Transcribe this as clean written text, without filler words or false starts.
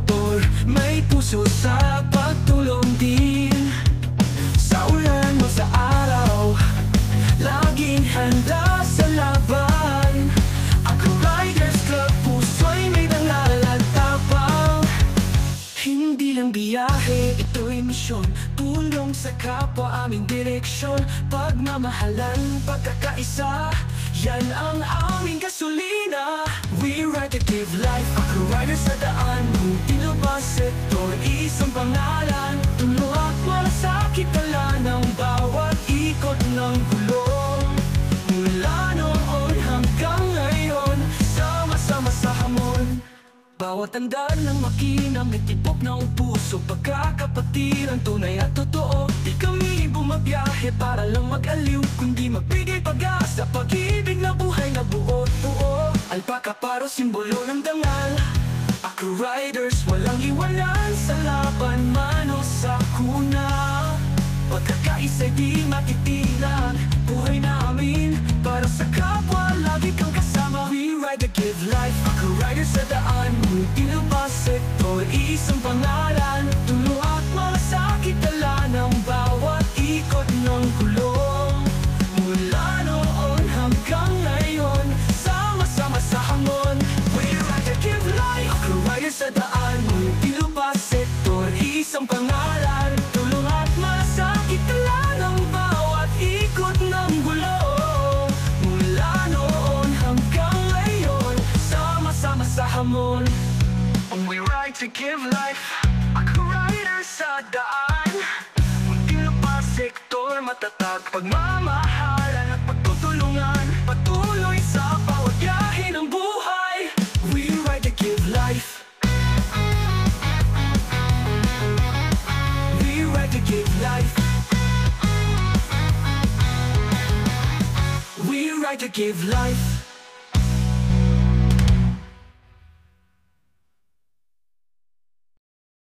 motor, may puso sa pagtulong din. Sa ulan o sa araw, laging handa sa laban. Ako Riders Club, puso'y may dangal at tapang. Hindi lang biyahe, ito'y misyon. Tulong sa kapwa, aming direksyon. Pagmamahalan, pagkakaisa, yan ang aming gasolina. We ride to give life, ako Riders sa daan. Munting lubas, sektor, isang pangalan. Tulo at malasakit tala ng bawat ikot ng gulong. Mula noon hanggang ngayon, sama-sama sa hamon. Bawat tandaan ng makina may tibok ng puso. Pagkakapatiran, tunay at totoo. Di kami bumabiyahe para lang mag-aliw, kundi magbigay pag-asa, pag-ibig na buhay na buo-buo. Alpaka paro, simbolo ng dangal. Ako Riders, walang iwanan sa laban, man o sa kuna. Pagkakaisa'y di matitinag, buhay namin para sa kapwa, lagi kang kasama. We ride to give life, ako Riders sa daan. Munting lubas, sektor, isang pangalan. Tulo at malasakit tala ng bawat ikot ng gulong. Mula noon hanggang ngayon, sama-sama sa hamon. We ride to give life, ako Riders sa daan. Munting lubas, sektor, isang pangalan. Tulo at malasakit tala ng bawat ikot ng gulong. Mula noon hanggang ngayon, sama-sama sa hamon. We ride to give life, ako Riders sa daan. Munting lubas, sektor, matatag, pagmamahalan at pagtutulungan. Patuloy sa bawat biyahe ng buhay. We ride to give life. We ride to give life. We ride to give life.